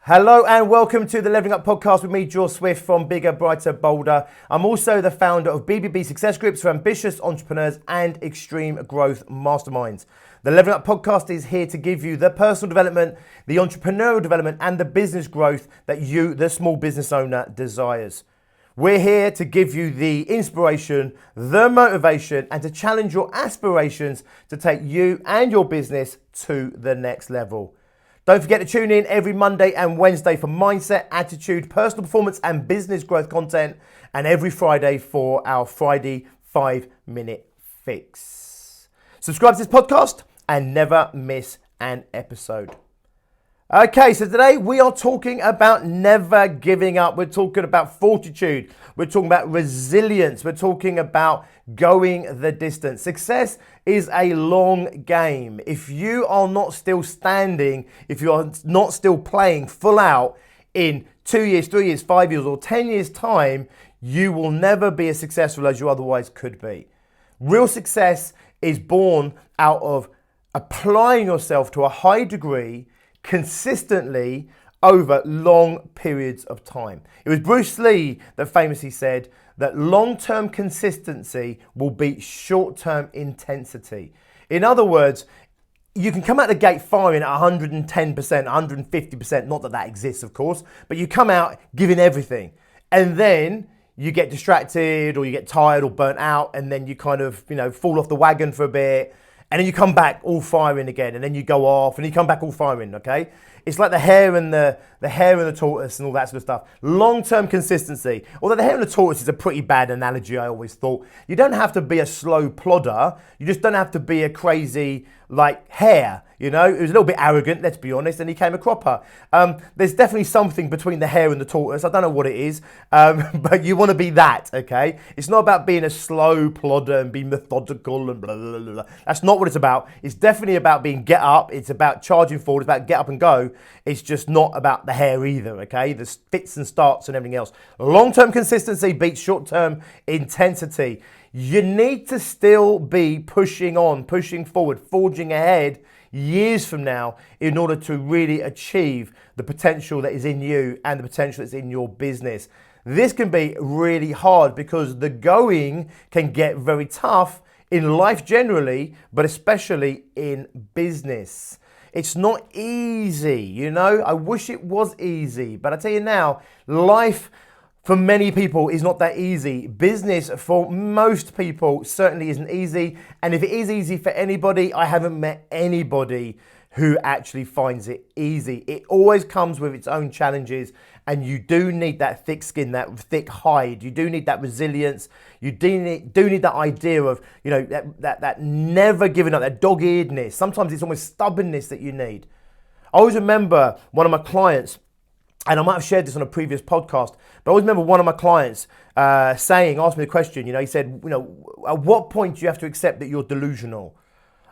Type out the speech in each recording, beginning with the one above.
Hello and welcome to the Leveling Up podcast with me, George Swift from Bigger, Brighter, Bolder. I'm also the founder of BBB Success Groups for ambitious entrepreneurs and extreme growth masterminds. The Leveling Up podcast is here to give you the personal development, the entrepreneurial development and the business growth that you, the small business owner, desires. We're here to give you the inspiration, the motivation and to challenge your aspirations to take you and your business to the next level. Don't forget to tune in every Monday and Wednesday for mindset, attitude, personal performance and business growth content, and every Friday for our Friday 5-minute fix. Subscribe to this podcast and never miss an episode. Okay, so today we are talking about never giving up. We're talking about fortitude. We're talking about resilience. We're talking about going the distance. Success is a long game. If you are not still standing, if you are not still playing full out in 2 years, 3 years, 5 years, or 10 years time, you will never be as successful as you otherwise could be. Real success is born out of applying yourself to a high degree consistently over long periods of time. It was Bruce Lee that famously said that long-term consistency will beat short-term intensity. In other words, you can come out the gate firing at 110%, 150%, not that that exists of course, but you come out giving everything and then you get distracted or you get tired or burnt out and then you kind of, fall off the wagon for a bit. And then you come back all firing again, and then you go off, and you come back all firing. Okay, it's like the hare and the tortoise and all that sort of stuff. Long-term consistency. Although the hare and the tortoise is a pretty bad analogy, I always thought. You don't have to be a slow plodder. You just don't have to be a crazy hare. It was a little bit arrogant, let's be honest, and he came a cropper. There's definitely something between the hare and the tortoise. I don't know what it is, but you want to be that, okay? It's not about being a slow plodder and being methodical and blah, blah, blah, blah. That's not what it's about. It's definitely about being get up. It's about charging forward. It's about get up and go. It's just not about the hare either, okay? The fits and starts and everything else. Long-term consistency beats short-term intensity. You need to still be pushing on, pushing forward, forging ahead years from now in order to really achieve the potential that is in you and the potential that's in your business. This can be really hard because the going can get very tough in life generally, but especially in business. It's not easy, I wish it was easy, but I tell you now, life for many people is not that easy. Business for most people certainly isn't easy. And if it is easy for anybody, I haven't met anybody who actually finds it easy. It always comes with its own challenges and you do need that thick skin, that thick hide. You do need that resilience. You do need that idea of, that never giving up, that dog-earedness. Sometimes it's almost stubbornness that you need. I always remember one of my clients, and I might have shared this on a previous podcast, but I always remember one of my clients asked me the question, he said, at what point do you have to accept that you're delusional?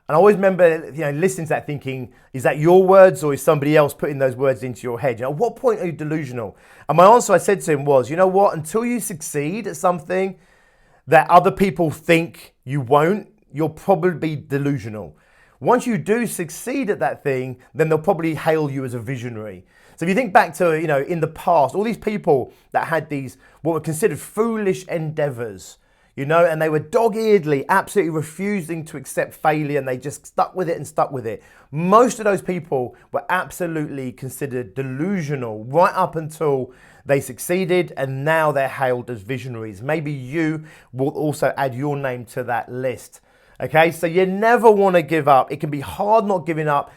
And I always remember, listening to that thinking, is that your words or is somebody else putting those words into your head? At what point are you delusional? And my answer I said to him was, you know what, until you succeed at something that other people think you won't, you'll probably be delusional. Once you do succeed at that thing, then they'll probably hail you as a visionary. So if you think back to, in the past, all these people that had these, what were considered foolish endeavors, and they were dog-earedly, absolutely refusing to accept failure, and they just stuck with it. Most of those people were absolutely considered delusional right up until they succeeded, and now they're hailed as visionaries. Maybe you will also add your name to that list. Okay, so you never want to give up. It can be hard not giving up.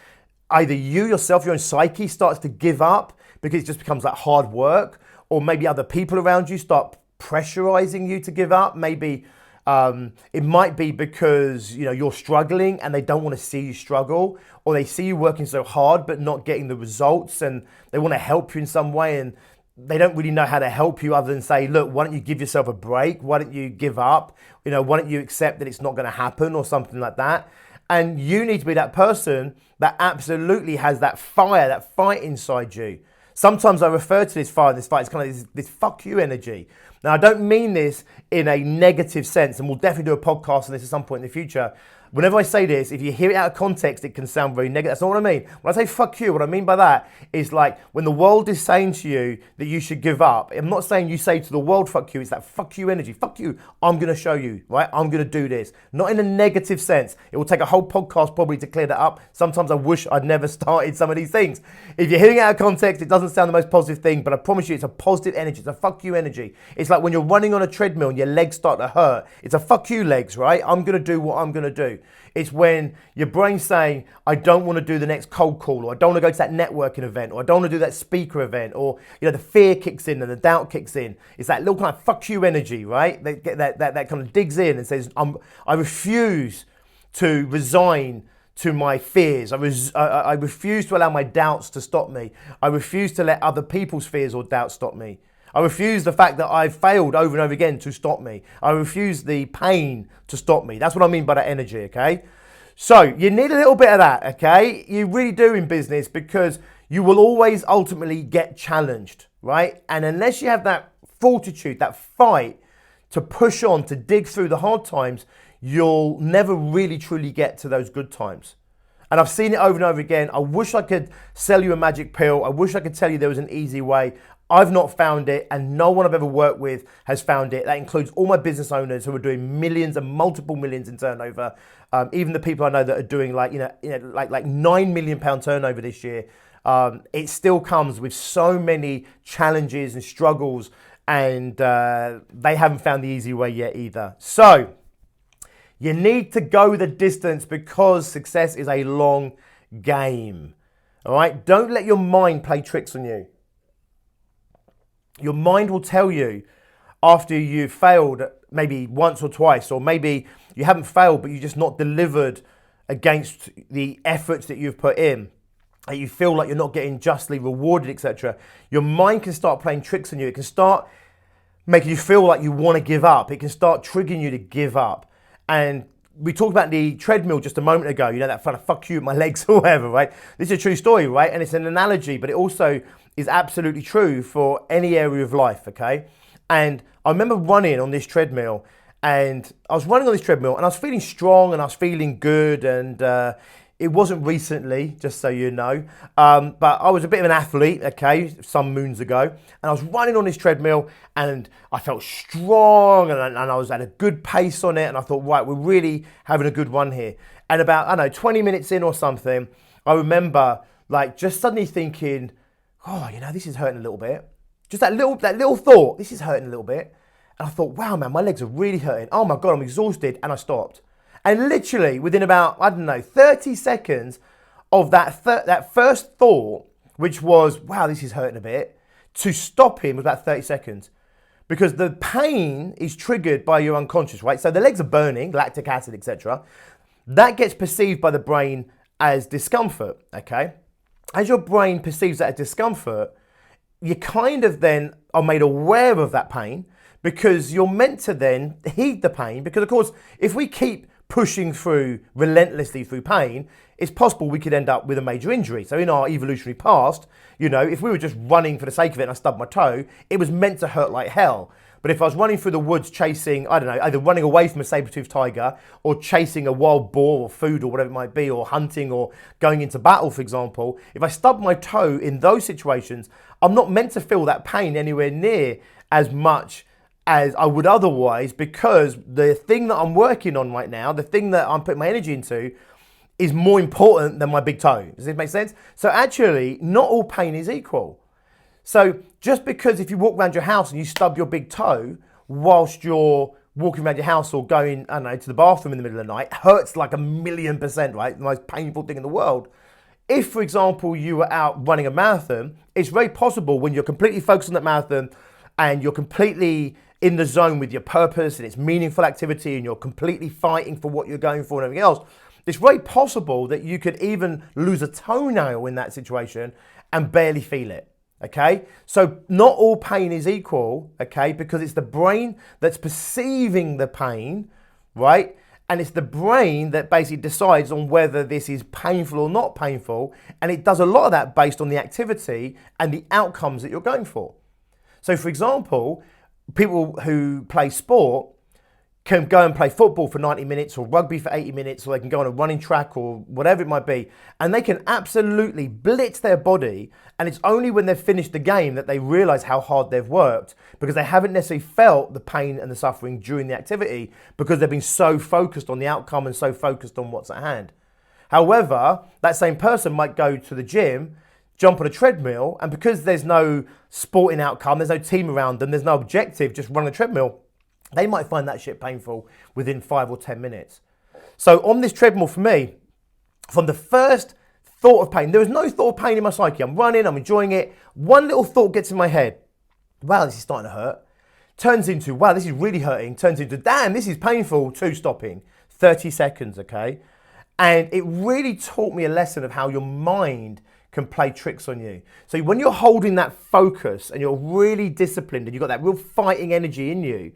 Either you yourself, your own psyche starts to give up because it just becomes like hard work, or maybe other people around you start pressurizing you to give up. Maybe it might be because you're struggling and they don't want to see you struggle, or they see you working so hard but not getting the results and they want to help you in some way and they don't really know how to help you other than say, look, why don't you give yourself a break? Why don't you give up? Why don't you accept that it's not going to happen or something like that? And you need to be that person that absolutely has that fire, that fight inside you. Sometimes I refer to this fire, this fight, it's kind of this fuck you energy. Now, I don't mean this in a negative sense, and we'll definitely do a podcast on this at some point in the future, whenever I say this, if you hear it out of context, it can sound very negative. That's not what I mean. When I say fuck you, what I mean by that is like when the world is saying to you that you should give up, I'm not saying you say to the world fuck you, it's that fuck you energy. Fuck you, I'm going to show you, right? I'm going to do this. Not in a negative sense. It will take a whole podcast probably to clear that up. Sometimes I wish I'd never started some of these things. If you're hearing it out of context, it doesn't sound the most positive thing, but I promise you it's a positive energy. It's a fuck you energy. It's like when you're running on a treadmill and your legs start to hurt. It's a fuck you legs, right? I'm going to do what I'm going to do. It's when your brain's saying, I don't want to do the next cold call, or I don't want to go to that networking event, or I don't want to do that speaker event, or the fear kicks in and the doubt kicks in. It's that little kind of fuck you energy, right? That kind of digs in and says, I refuse to resign to my fears. I refuse to allow my doubts to stop me. I refuse to let other people's fears or doubts stop me. I refuse the fact that I've failed over and over again to stop me. I refuse the pain to stop me. That's what I mean by that energy, okay? So you need a little bit of that, okay? You really do in business, because you will always ultimately get challenged, right? And unless you have that fortitude, that fight to push on, to dig through the hard times, you'll never really truly get to those good times. And I've seen it over and over again. I wish I could sell you a magic pill. I wish I could tell you there was an easy way. I've not found it, and no one I've ever worked with has found it. That includes all my business owners who are doing millions and multiple millions in turnover. Even the people I know that are doing like £9 million turnover this year. It still comes with so many challenges and struggles, and they haven't found the easy way yet either. So you need to go the distance, because success is a long game. All right? Don't let your mind play tricks on you. Your mind will tell you after you've failed maybe once or twice, or maybe you haven't failed, but you just not delivered against the efforts that you've put in, and you feel like you're not getting justly rewarded, etc. Your mind can start playing tricks on you. It can start making you feel like you want to give up. It can start triggering you to give up. And we talked about the treadmill just a moment ago, that kind of fuck you with my legs or whatever, right? This is a true story, right? And it's an analogy, but it also is absolutely true for any area of life, okay? And I remember running on this treadmill, and I was running on this treadmill, and I was feeling strong, and I was feeling good, and it wasn't recently, just so you know, but I was a bit of an athlete, okay, some moons ago, and I was running on this treadmill, and I felt strong, and I was at a good pace on it, and I thought, right, we're really having a good run here. And about, 20 minutes in or something, I remember like just suddenly thinking, oh, this is hurting a little bit. Just that little thought, this is hurting a little bit. And I thought, wow, man, my legs are really hurting. Oh my God, I'm exhausted. And I stopped. And literally within about, 30 seconds of that first thought, which was, wow, this is hurting a bit, to stopping was about 30 seconds. Because the pain is triggered by your unconscious, right? So the legs are burning, lactic acid, etc. That gets perceived by the brain as discomfort, okay? As your brain perceives that as discomfort, you kind of then are made aware of that pain, because you're meant to then heed the pain. Because of course, if we keep pushing through relentlessly through pain, it's possible we could end up with a major injury. So in our evolutionary past, if we were just running for the sake of it and I stubbed my toe, it was meant to hurt like hell. But if I was running through the woods chasing, either running away from a saber-toothed tiger, or chasing a wild boar or food or whatever it might be, or hunting or going into battle, for example, if I stub my toe in those situations, I'm not meant to feel that pain anywhere near as much as I would otherwise, because the thing that I'm working on right now, the thing that I'm putting my energy into, is more important than my big toe. Does this make sense? So actually, not all pain is equal. So just because if you walk around your house and you stub your big toe whilst you're walking around your house or going, to the bathroom in the middle of the night, hurts like 1,000,000%, right? The most painful thing in the world. If, for example, you were out running a marathon, it's very possible when you're completely focused on that marathon and you're completely in the zone with your purpose and it's meaningful activity and you're completely fighting for what you're going for and everything else, it's very possible that you could even lose a toenail in that situation and barely feel it. Okay, so not all pain is equal, okay, because it's the brain that's perceiving the pain, right? And it's the brain that basically decides on whether this is painful or not painful. And it does a lot of that based on the activity and the outcomes that you're going for. So for example, people who play sport, can go and play football for 90 minutes or rugby for 80 minutes, or they can go on a running track or whatever it might be, and they can absolutely blitz their body, and it's only when they've finished the game that they realize how hard they've worked, because they haven't necessarily felt the pain and the suffering during the activity because they've been so focused on the outcome and so focused on what's at hand. However, that same person might go to the gym, jump on a treadmill, and because there's no sporting outcome, there's no team around them, there's no objective, just run a treadmill, they might find that shit painful within 5 or 10 minutes. So on this treadmill for me, from the first thought of pain, there was no thought of pain in my psyche. I'm running, I'm enjoying it. One little thought gets in my head. Wow, this is starting to hurt. Turns into, wow, this is really hurting. Turns into, damn, this is painful, to stopping. 30 seconds, okay? And it really taught me a lesson of how your mind can play tricks on you. So when you're holding that focus and you're really disciplined and you've got that real fighting energy in you,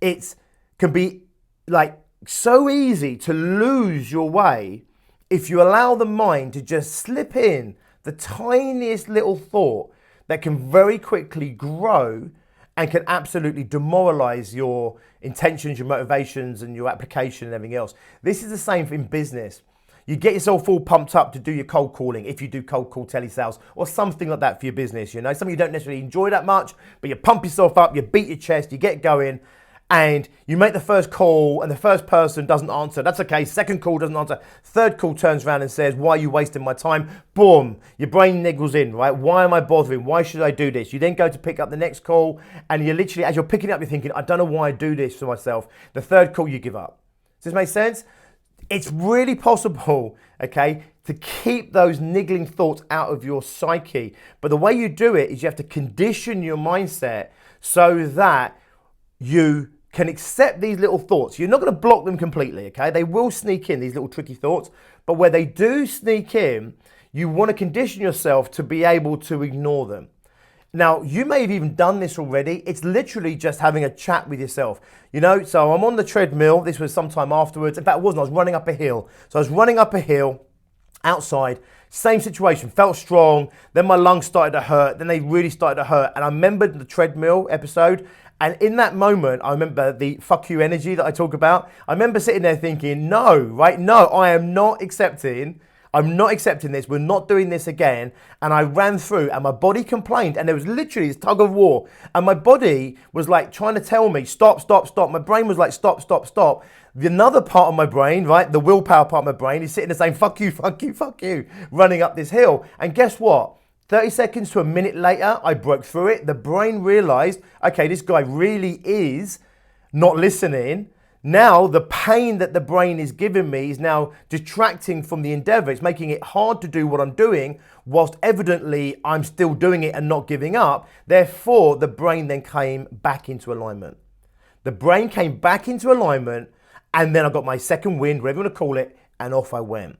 it can be like so easy to lose your way if you allow the mind to just slip in the tiniest little thought that can very quickly grow and can absolutely demoralize your intentions, your motivations, and your application and everything else. This is the same in business. You get yourself all pumped up to do your cold calling, if you do cold call telesales or something like that for your business, you know, something you don't necessarily enjoy that much, but you pump yourself up, you beat your chest, you get going, and you make the first call and the first person doesn't answer. That's okay. Second call doesn't answer. Third call turns around and says, why are you wasting my time? Boom. Your brain niggles in, right? Why am I bothering? Why should I do this? You then go to pick up the next call, and you're literally, as you're picking up, you're thinking, I don't know why I do this for myself. The third call, you give up. Does this make sense? It's really possible, okay, to keep those niggling thoughts out of your psyche. But the way you do it is you have to condition your mindset so that you can accept these little thoughts. You're not going to block them completely, okay? They will sneak in, these little tricky thoughts. But where they do sneak in, you want to condition yourself to be able to ignore them. Now, you may have even done this already. It's literally just having a chat with yourself. You know, so I'm on the treadmill. This was sometime afterwards. In fact, it wasn't. I was running up a hill. So I was running up a hill outside. Same situation. Felt strong. Then my lungs started to hurt. Then they really started to hurt. And I remembered the treadmill episode. And in that moment, I remember the fuck you energy that I talk about. I remember sitting there thinking, no, right? No, I'm not accepting this. We're not doing this again. And I ran through and my body complained. And there was literally this tug of war. And my body was like trying to tell me, stop, stop, stop. My brain was like, stop, stop, stop. The another part of my brain, right, the willpower part of my brain is sitting there saying, fuck you, fuck you, fuck you, running up this hill. And guess what? 30 seconds to a minute later, I broke through it. The brain realized, okay, this guy really is not listening. Now, the pain that the brain is giving me is now detracting from the endeavor. It's making it hard to do what I'm doing, whilst evidently I'm still doing it and not giving up. Therefore, the brain then came back into alignment. The brain came back into alignment, and then I got my second wind, whatever you want to call it, and off I went.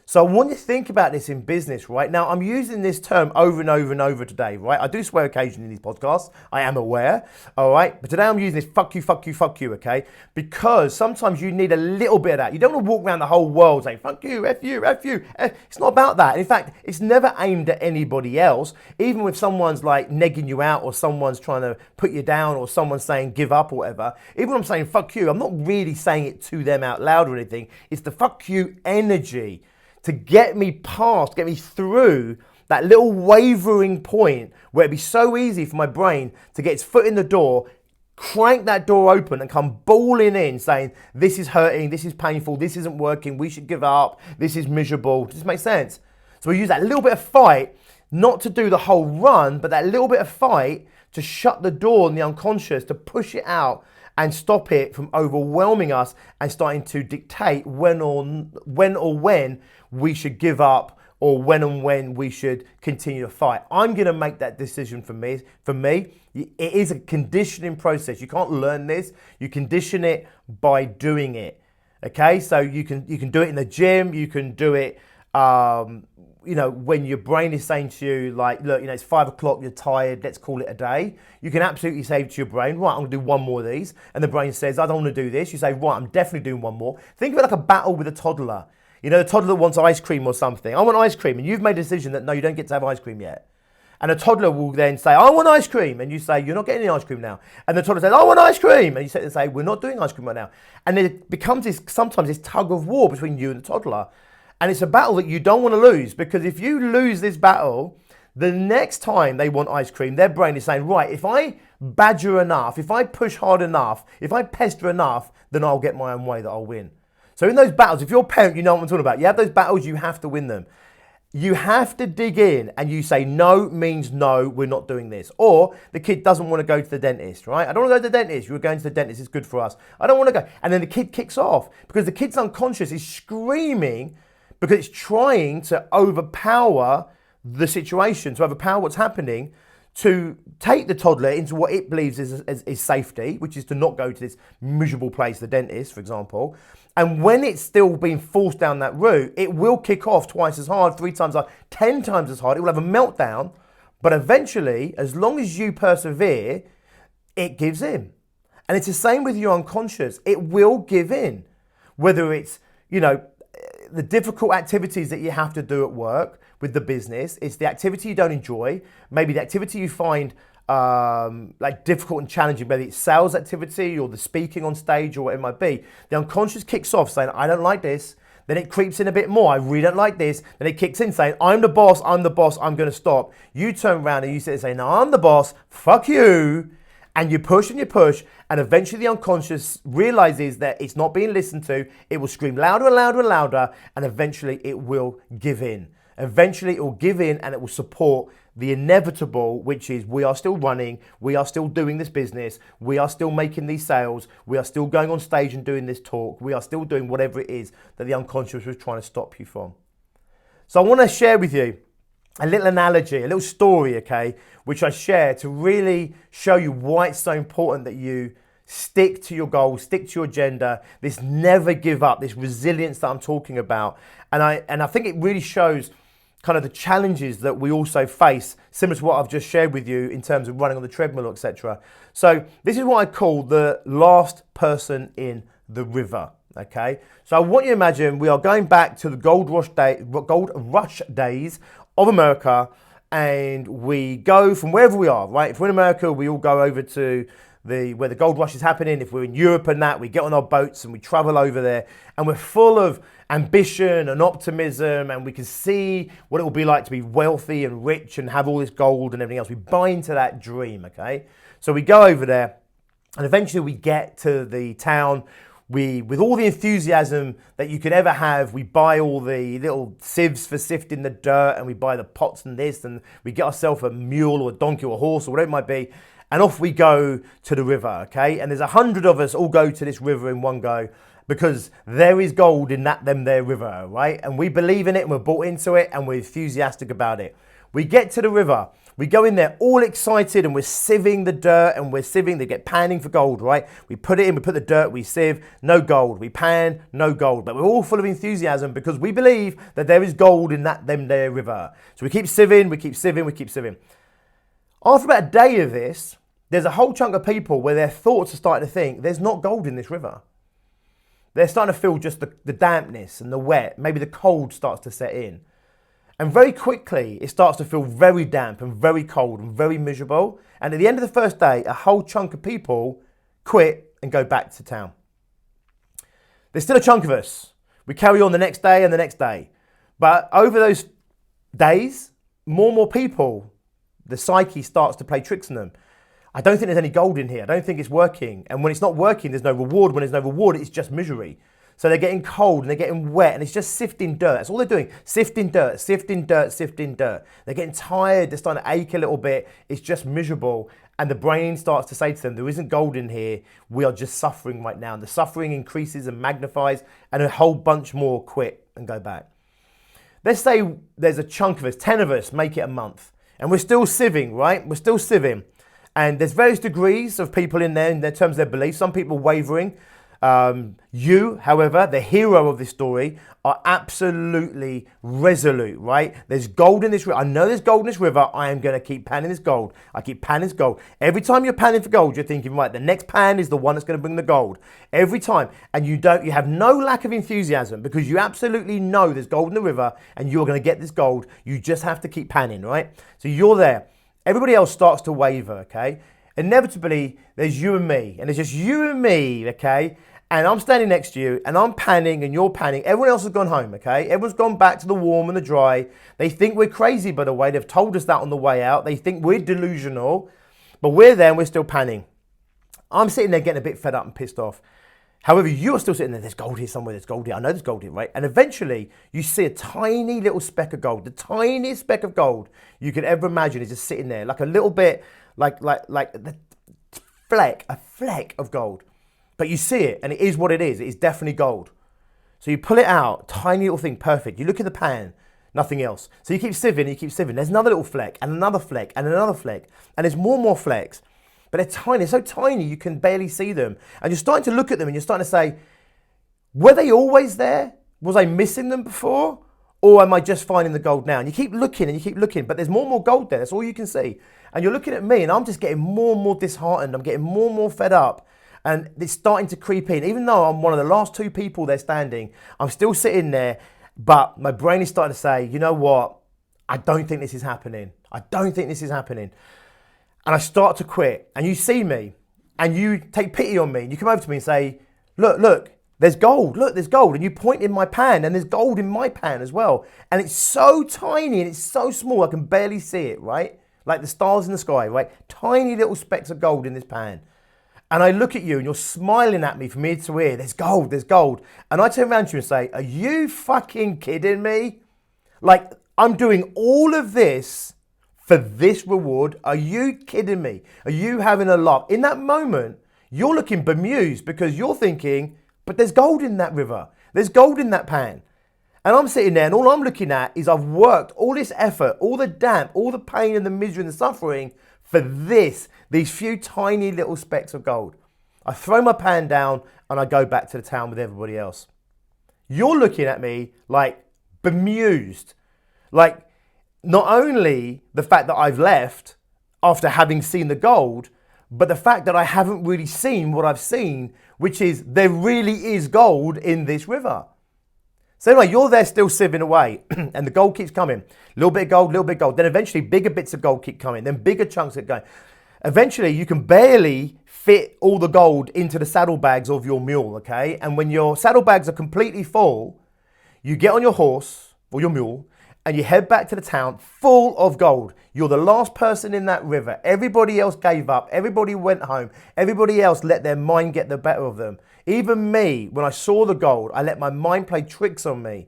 So I want you to think about this in business, right? Now, I'm using this term over and over and over today, right? I do swear occasionally in these podcasts. I am aware, all right? But today I'm using this fuck you, fuck you, fuck you, okay? Because sometimes you need a little bit of that. You don't want to walk around the whole world saying, fuck you, F you, F you. It's not about that. In fact, it's never aimed at anybody else. Even if someone's like negging you out or someone's trying to put you down or someone's saying give up or whatever, even when I'm saying fuck you, I'm not really saying it to them out loud or anything. It's the fuck you energy to get me past, get me through that little wavering point where it'd be so easy for my brain to get its foot in the door, crank that door open and come bawling in saying, this is hurting, this is painful, this isn't working, we should give up, this is miserable. Does this make sense? So we use that little bit of fight, not to do the whole run, but that little bit of fight to shut the door on the unconscious, to push it out and stop it from overwhelming us and starting to dictate when we should give up or when we should continue to fight. I'm going to make that decision for me. It is a conditioning process. You can't learn this. You condition it by doing it. Okay, so you can do it in the gym. You can do it, when your brain is saying to you, like, look, it's 5 o'clock, you're tired, let's call it a day. You can absolutely say to your brain, right, I'm going to do one more of these. And the brain says, I don't want to do this. You say, right, I'm definitely doing one more. Think of it like a battle with a toddler. The toddler wants ice cream or something. I want ice cream. And you've made a decision that, no, you don't get to have ice cream yet. And a toddler will then say, I want ice cream. And you say, you're not getting any ice cream now. And the toddler says, I want ice cream. And you say, we're not doing ice cream right now. And it becomes sometimes this tug of war between you and the toddler. And it's a battle that you don't want to lose, because if you lose this battle, the next time they want ice cream, their brain is saying, right, if I badger enough, if I push hard enough, if I pester enough, then I'll get my own way, that I'll win. So in those battles, if you're a parent, you know what I'm talking about. You have those battles, you have to win them. You have to dig in and you say no means no, we're not doing this. Or the kid doesn't want to go to the dentist, right? I don't want to go to the dentist. You're going to the dentist, it's good for us. I don't want to go. And then the kid kicks off because the kid's unconscious is screaming because it's trying to overpower the situation, to overpower what's happening, to take the toddler into what it believes is safety, which is to not go to this miserable place, the dentist, for example. And when it's still being forced down that route, it will kick off twice as hard, 3 times as hard, 10 times as hard. It will have a meltdown. But eventually, as long as you persevere, it gives in. And it's the same with your unconscious. It will give in. Whether it's, the difficult activities that you have to do at work with the business, it's the activity you don't enjoy, maybe the activity you find difficult and challenging, whether it's sales activity or the speaking on stage or whatever it might be. The unconscious kicks off saying, I don't like this. Then it creeps in a bit more. I really don't like this. Then it kicks in saying, I'm the boss, I'm going to stop. You turn around and you sit and say, no, I'm the boss, fuck you. And you push, and eventually the unconscious realizes that it's not being listened to. It will scream louder and louder and louder, and eventually it will give in. Eventually it will give in and it will support the inevitable, which is we are still running, we are still doing this business, we are still making these sales, we are still going on stage and doing this talk, we are still doing whatever it is that the unconscious was trying to stop you from. So I want to share with you a little analogy, a little story, okay, which I share to really show you why it's so important that you stick to your goals, stick to your agenda, this never give up, this resilience that I'm talking about. And I think it really shows kind of the challenges that we also face, similar to what I've just shared with you in terms of running on the treadmill, etc. So this is what I call the last person in the river, okay? So I want you to imagine we are going back to the gold rush days of America, and we go from wherever we are, right? If we're in America, we all go over to where the gold rush is happening. If we're in Europe and that, we get on our boats and we travel over there, and we're full of ambition and optimism, and we can see what it will be like to be wealthy and rich and have all this gold and everything else. We buy into that dream, okay? So we go over there, and eventually we get to the town. With all the enthusiasm that you could ever have, we buy all the little sieves for sifting the dirt, and we buy the pots and this, and we get ourselves a mule or a donkey or a horse or whatever it might be, and off we go to the river, okay? And there's 100 of us all go to this river in one go, because there is gold in there river, right? And we believe in it, and we're bought into it, and we're enthusiastic about it. We get to the river. We go in there all excited, and we're sieving the dirt, and they get panning for gold, right? We put it in, we put the dirt, we sieve, no gold. We pan, no gold. But we're all full of enthusiasm because we believe that there is gold in there river. So we keep sieving, we keep sieving. After about a day of this, there's a whole chunk of people where their thoughts are starting to think, there's not gold in this river. They're starting to feel just the dampness and the wet. Maybe the cold starts to set in. And very quickly, it starts to feel very damp and very cold and very miserable. And at the end of the first day, a whole chunk of people quit and go back to town. There's still a chunk of us. We carry on the next day and the next day. But over those days, more and more people, the psyche starts to play tricks on them. I don't think there's any gold in here. I don't think it's working. And when it's not working, there's no reward. When there's no reward, it's just misery. So they're getting cold and they're getting wet, and it's just sifting dirt. That's all they're doing. Sifting dirt, sifting dirt, sifting dirt. They're getting tired. They're starting to ache a little bit. It's just miserable. And the brain starts to say to them, there isn't gold in here. We are just suffering right now. And the suffering increases and magnifies, and a whole bunch more quit and go back. Let's say there's a chunk of us, 10 of us, make it a month. And we're still sieving, right? We're still sieving. And there's various degrees of people in there in terms of their beliefs. Some people wavering. You, however, the hero of this story, are absolutely resolute, right? There's gold in this river. I know there's gold in this river. I am going to keep panning this gold. I keep panning this gold. Every time you're panning for gold, you're thinking, right, the next pan is the one that's going to bring the gold. Every time. And you have no lack of enthusiasm because you absolutely know there's gold in the river and you're going to get this gold. You just have to keep panning, right? So you're there. Everybody else starts to waver, okay? Inevitably, there's you and me, and it's just you and me, okay? And I'm standing next to you, and I'm panning, and you're panning. Everyone else has gone home, okay? Everyone's gone back to the warm and the dry. They think we're crazy, by the way. They've told us that on the way out. They think we're delusional, but we're there and we're still panning. I'm sitting there getting a bit fed up and pissed off. However, you're still sitting there, there's gold here somewhere, there's gold here. I know there's gold here, right? And eventually, you see a tiny little speck of gold. The tiniest speck of gold you could ever imagine is just sitting there, like a little bit, like the a fleck of gold. But you see it, and it is what it is. It is definitely gold. So you pull it out, tiny little thing, perfect. You look in the pan, nothing else. So you keep sieving, you keep sieving. There's another little fleck, and another fleck, and another fleck. And there's more and more flecks. But they're tiny, they're so tiny you can barely see them. And you're starting to look at them, and you're starting to say, were they always there? Was I missing them before? Or am I just finding the gold now? And you keep looking, and you keep looking, but there's more and more gold there. That's all you can see. And you're looking at me, and I'm just getting more and more disheartened. I'm getting more and more fed up. And it's starting to creep in. Even though I'm one of the last two people there standing, I'm still sitting there, but my brain is starting to say, you know what? I don't think this is happening. I don't think this is happening. And I start to quit. And you see me, and you take pity on me, and you come over to me and say, look, there's gold. Look, there's gold. And you point in my pan, and there's gold in my pan as well. And it's so tiny, and it's so small, I can barely see it, right? Like the stars in the sky, right? Tiny little specks of gold in this pan. And I look at you and you're smiling at me from ear to ear. There's gold, there's gold. And I turn around to you and say, are you fucking kidding me? Like, I'm doing all of this for this reward. Are you kidding me? Are you having a laugh? In that moment, you're looking bemused because you're thinking, but there's gold in that river. There's gold in that pan. And I'm sitting there and all I'm looking at is I've worked all this effort, all the damp, all the pain and the misery and the suffering for these few tiny little specks of gold. I throw my pan down and I go back to the town with everybody else. You're looking at me like bemused. Like not only the fact that I've left after having seen the gold, but the fact that I haven't really seen what I've seen, which is there really is gold in this river. So anyway, you're there still sieving away and the gold keeps coming. Little bit of gold, little bit of gold. Then eventually bigger bits of gold keep coming. Then bigger chunks keep going. Eventually you can barely fit all the gold into the saddlebags of your mule, okay? And when your saddlebags are completely full, you get on your horse or your mule and you head back to the town full of gold. You're the last person in that river. Everybody else gave up. Everybody went home. Everybody else let their mind get the better of them. Even me, when I saw the gold, I let my mind play tricks on me.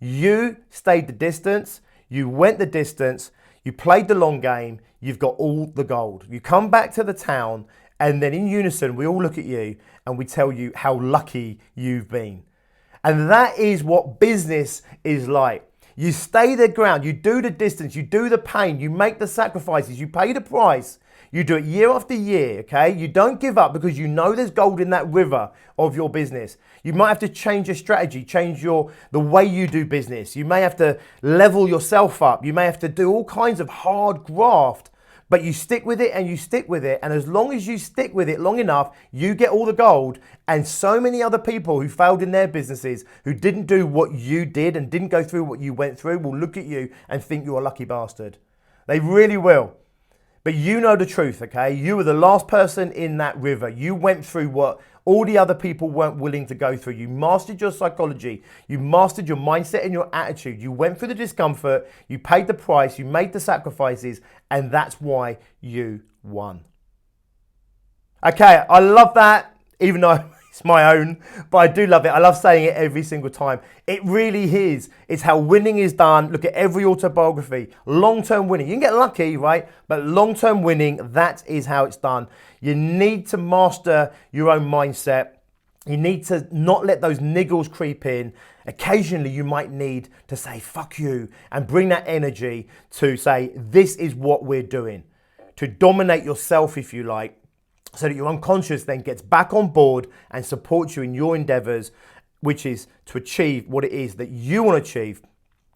You stayed the distance. You went the distance. You played the long game. You've got all the gold. You come back to the town and then in unison, we all look at you and we tell you how lucky you've been. And that is what business is like. You stay the ground, you do the distance, you do the pain, you make the sacrifices, you pay the price. You do it year after year, okay? You don't give up because you know there's gold in that river of your business. You might have to change your strategy, change the way you do business. You may have to level yourself up. You may have to do all kinds of hard graft, but you stick with it and you stick with it. And as long as you stick with it long enough, you get all the gold. And so many other people who failed in their businesses, who didn't do what you did and didn't go through what you went through, will look at you and think you're a lucky bastard. They really will. But you know the truth, okay? You were the last person in that river. You went through what all the other people weren't willing to go through. You mastered your psychology. You mastered your mindset and your attitude. You went through the discomfort. You paid the price. You made the sacrifices. And that's why you won. Okay, I love that, even though it's my own, but I do love it. I love saying it every single time. It really is. It's how winning is done. Look at every autobiography. Long-term winning. You can get lucky, right? But long-term winning, that is how it's done. You need to master your own mindset. You need to not let those niggles creep in. Occasionally, you might need to say, fuck you, and bring that energy to say, this is what we're doing. To dominate yourself, if you like, so that your unconscious then gets back on board and supports you in your endeavors, which is to achieve what it is that you want to achieve,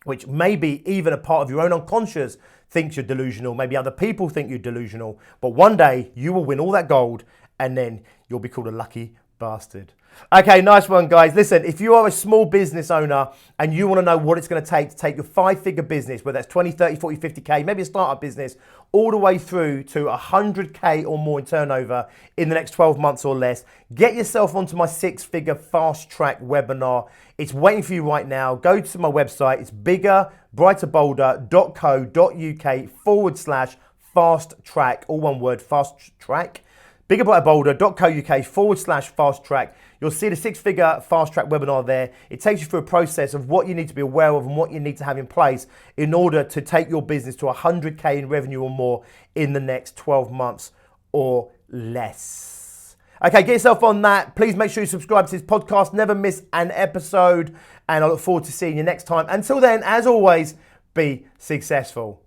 which maybe even a part of your own unconscious thinks you're delusional. Maybe other people think you're delusional, but one day you will win all that gold and then you'll be called a lucky bastard. Okay, nice one, guys. Listen, if you are a small business owner and you want to know what it's going to take your 5-figure business, whether that's 20, 30, 40, 50K, maybe a startup business, all the way through to 100K or more in turnover in the next 12 months or less, get yourself onto my 6-figure fast track webinar. It's waiting for you right now. Go to my website. It's biggerbrighterbolder.co.uk/fast track, all one word, fast track. biggerbrighterbolder.co.uk/fast track. You'll see the 6-figure fast track webinar there. It takes you through a process of what you need to be aware of and what you need to have in place in order to take your business to 100K in revenue or more in the next 12 months or less. Okay, get yourself on that. Please make sure you subscribe to this podcast. Never miss an episode. And I look forward to seeing you next time. Until then, as always, be successful.